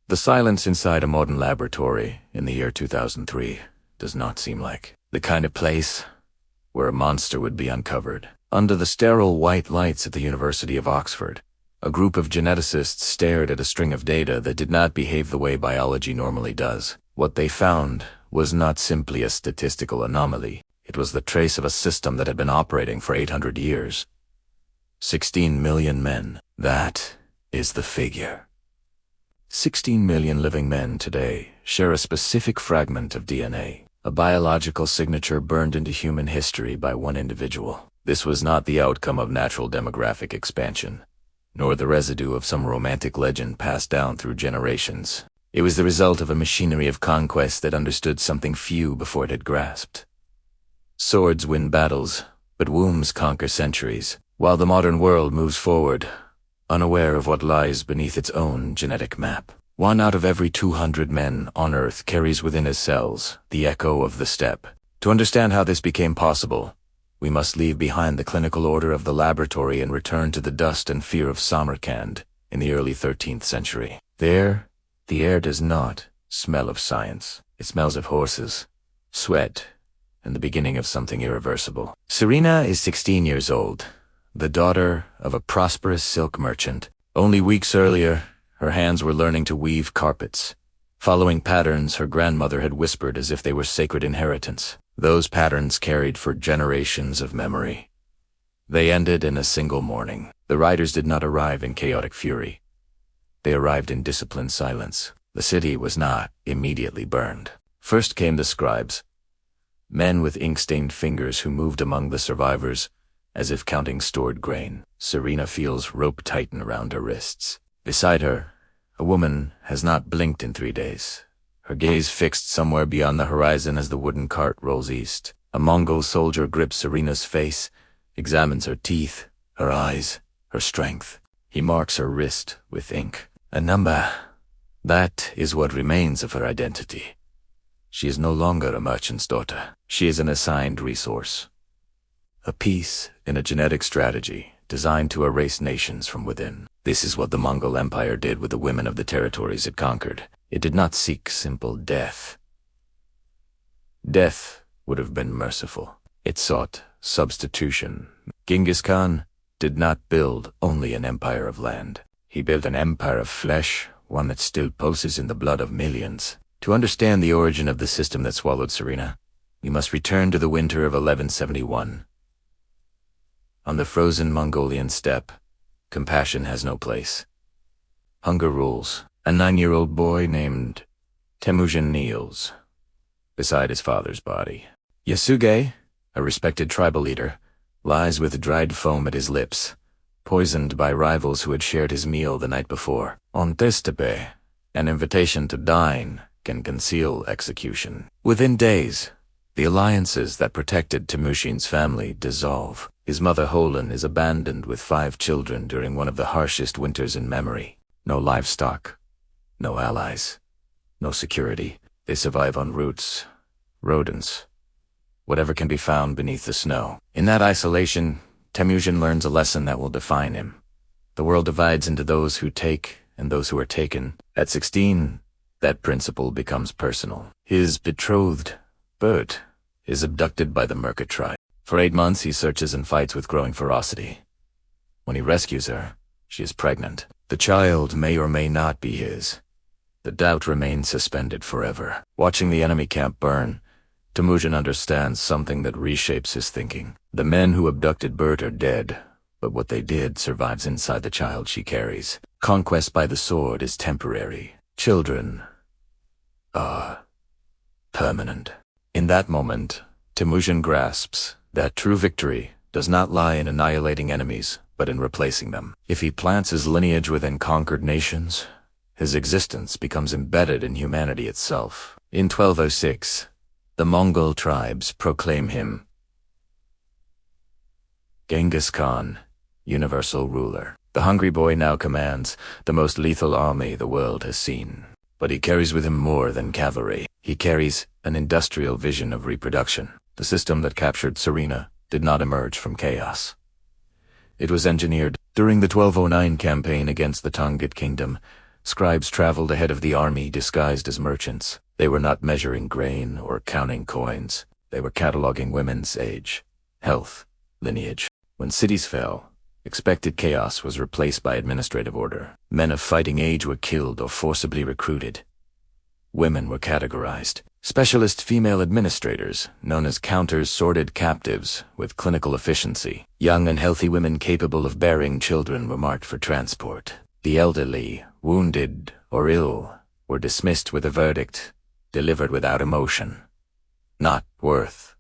The silence inside a modern laboratory in the year 2003 does not seem like the kind of place where a monster would be uncovered. Under the sterile white lights at the University of Oxford, a group of geneticists stared at a string of data that did not behave the way biology normally does. What they found was not simply a statistical anomaly. It was the trace of a system that had been operating for 800 years. 16 million men. That is the figure. 16 million living men today share a specific fragment of DNA, a biological signature burned into human history by one individual. This was not the outcome of natural demographic expansion, nor the residue of some romantic legend passed down through generations. It was the result of a machinery of conquest that understood something few before it had grasped. Swords win battles, but wombs conquer centuries, while the modern world moves forward, unaware of what lies beneath its own genetic map. 1 out of every 200 men on Earth carries within his cells the echo of the steppe. To understand how this became possible, we must leave behind the clinical order of the laboratory and return to the dust and fear of Samarkand in the early 13th century. There, the air does not smell of science. It smells of horses, sweat, and the beginning of something irreversible. Serena is 16 years old, the daughter of a prosperous silk merchant. Only weeks earlier, her hands were learning to weave carpets, following patterns her grandmother had whispered as if they were sacred inheritance. Those patterns carried for generations of memory. They ended in a single morning. The riders did not arrive in chaotic fury. They arrived in disciplined silence. The city was not immediately burned. First came the scribes, men with ink-stained fingers who moved among the survivors as if counting stored grain. Serena feels rope tighten around her wrists. Beside her, a woman has not blinked in 3 days, her gaze fixed somewhere beyond the horizon as the wooden cart rolls east. A Mongol soldier grips Serena's face, examines her teeth, her eyes, her strength. He marks her wrist with ink. A number. That is what remains of her identity. She is no longer a merchant's daughter. She is an assigned resource. A piece in a genetic strategy designed to erase nations from within. This is what the Mongol Empire did with the women of the territories it conquered. It did not seek simple death. Death would have been merciful. It sought substitution. Genghis Khan did not build only an empire of land. He built an empire of flesh, one that still pulses in the blood of millions. To understand the origin of the system that swallowed Serena, we must return to the winter of 1171. On the frozen Mongolian steppe, compassion has no place. Hunger rules. A 9-year-old boy named Temujin kneels beside his father's body. Yasuge, a respected tribal leader, lies with dried foam at his lips, poisoned by rivals who had shared his meal the night before. On this steppe, an invitation to dine can conceal execution. Within days, the alliances that protected Temujin's family dissolve. His mother Holin is abandoned with 5 children during one of the harshest winters in memory. No livestock, no allies, no security. They survive on roots, rodents, whatever can be found beneath the snow. In that isolation, Temujin learns a lesson that will define him. The world divides into those who take and those who are taken. At 16, that principle becomes personal. His betrothed, Bert, is abducted by the Merka tribe. For 8 months, he searches and fights with growing ferocity. When he rescues her, she is pregnant. The child may or may not be his. The doubt remains suspended forever. Watching the enemy camp burn, Temujin understands something that reshapes his thinking. The men who abducted Bert are dead, but what they did survives inside the child she carries. Conquest by the sword is temporary. Children are permanent. In that moment, Temujin grasps that true victory does not lie in annihilating enemies, but in replacing them. If he plants his lineage within conquered nations, his existence becomes embedded in humanity itself. In 1206, the Mongol tribes proclaim him Genghis Khan, universal ruler. The hungry boy now commands the most lethal army the world has seen. But he carries with him more than cavalry. He carries an industrial vision of reproduction. The system that captured Serena did not emerge from chaos. It was engineered. During the 1209 campaign against the Tangut Kingdom, Scribes traveled ahead of the army disguised as merchants. They were not measuring grain or counting coins. They were cataloging women's age, health, lineage. When cities fell, expected chaos was replaced by administrative order. Men of fighting age were killed or forcibly recruited. Women were categorized. Specialist female administrators, known as counters, sorted captives with clinical efficiency. Young and healthy women capable of bearing children were marked for transport. The elderly, wounded, or ill were dismissed with a verdict, delivered without emotion. Not worth.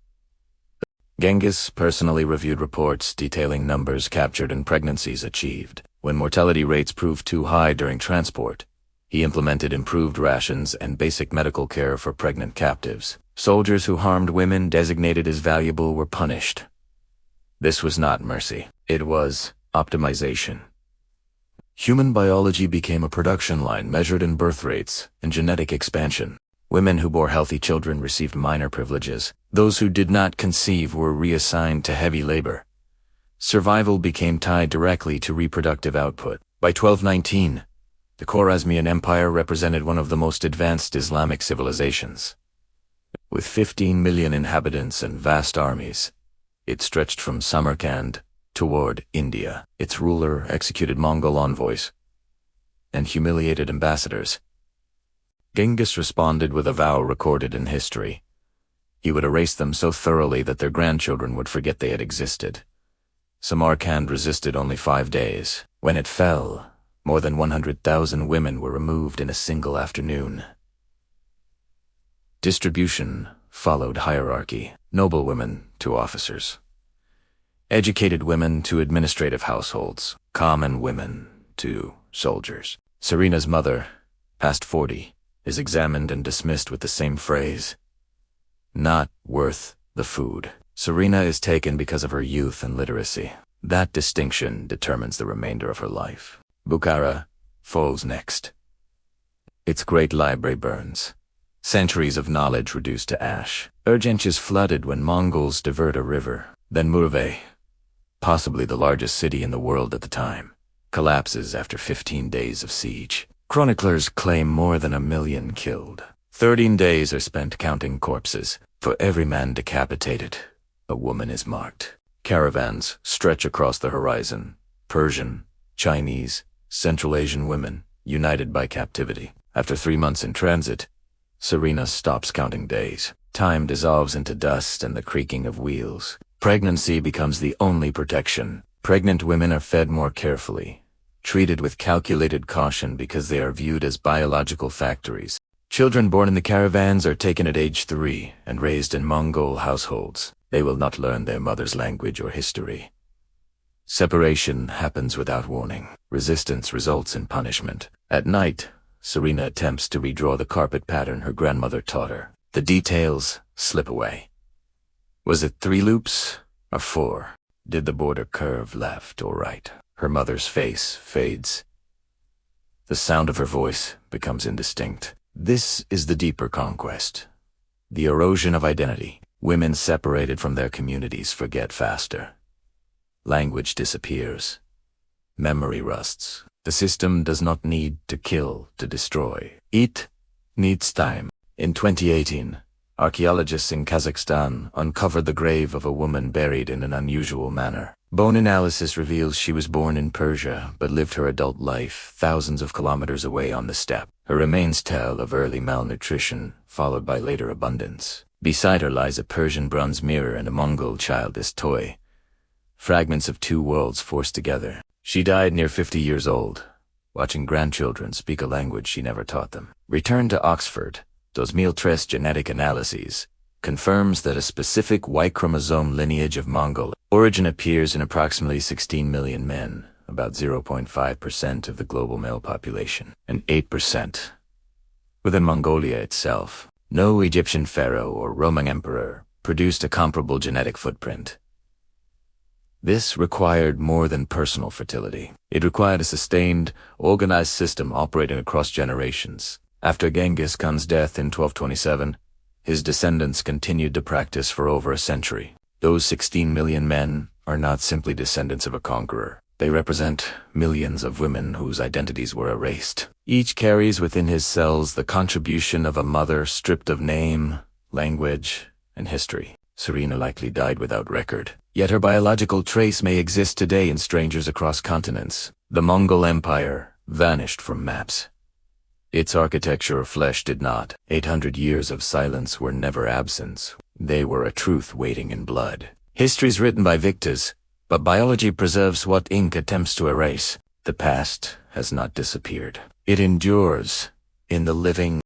Genghis personally reviewed reports detailing numbers captured and pregnancies achieved. When mortality rates proved too high during transport, he implemented improved rations and basic medical care for pregnant captives. Soldiers who harmed women designated as valuable were punished. This was not mercy. It was optimization. Human biology became a production line measured in birth rates and genetic expansion. Women who bore healthy children received minor privileges. Those who did not conceive were reassigned to heavy labor. Survival became tied directly to reproductive output. By 1219, the Khwarazmian Empire represented one of the most advanced Islamic civilizations. With 15 million inhabitants and vast armies, it stretched from Samarkand toward India. Its ruler executed Mongol envoys and humiliated ambassadors. Genghis responded with a vow recorded in history. He would erase them so thoroughly that their grandchildren would forget they had existed. Samarkand resisted only 5 days. When it fell, more than 100,000 women were removed in a single afternoon. Distribution followed hierarchy. Noble women to officers. Educated women to administrative households. Common women to soldiers. Serena's mother, past 40, is examined and dismissed with the same phrase, "Not worth the food." Serena is taken because of her youth and literacy. That distinction determines the remainder of her life. Bukhara falls next. Its great library burns. Centuries of knowledge reduced to ash. Urgench is flooded when Mongols divert a river. Then Merv, possibly the largest city in the world at the time, collapses after 15 days of siege. Chroniclers claim more than 1 million killed. 13 days are spent counting corpses. For every man decapitated, a woman is marked. Caravans stretch across the horizon. Persian, Chinese, Central Asian women, united by captivity. After 3 months in transit, Serena stops counting days. Time dissolves into dust and the creaking of wheels. Pregnancy becomes the only protection. Pregnant women are fed more carefully, treated with calculated caution because they are viewed as biological factories. Children born in the caravans are taken at age 3 and raised in Mongol households. They will not learn their mother's language or history. Separation happens without warning. Resistance results in punishment. At night, Serena attempts to redraw the carpet pattern her grandmother taught her. The details slip away. Was it 3 loops or 4? Did the border curve left or right? Her mother's face fades. The sound of her voice becomes indistinct. This is the deeper conquest. The erosion of identity. Women separated from their communities forget faster. Language disappears. Memory rusts. The system does not need to kill to destroy. It needs time. In 2018, archaeologists in Kazakhstan uncovered the grave of a woman buried in an unusual manner. Bone analysis reveals she was born in Persia but lived her adult life thousands of kilometers away on the steppe. Her remains tell of early malnutrition, followed by later abundance. Beside her lies a Persian bronze mirror and a Mongol childish toy. Fragments of 2 worlds forced together. She died near 50 years old, watching grandchildren speak a language she never taught them. Returned to Oxford, 2003 genetic analyses confirms that a specific Y-chromosome lineage of Mongol origin appears in approximately 16 million men, about 0.5% of the global male population, and 8% within Mongolia itself. No Egyptian pharaoh or Roman emperor produced a comparable genetic footprint. This required more than personal fertility. It required a sustained, organized system operating across generations. After Genghis Khan's death in 1227, his descendants continued to practice for over a century. Those 16 million men are not simply descendants of a conqueror. They represent millions of women whose identities were erased. Each carries within his cells the contribution of a mother stripped of name, language, and history. Serena likely died without record, yet her biological trace may exist today in strangers across continents. The Mongol Empire vanished from maps. Its architecture of flesh did not. 800 years of silence were never absence. They were a truth waiting in blood. History's written by victors, but biology preserves what ink attempts to erase. The past has not disappeared. It endures in the living.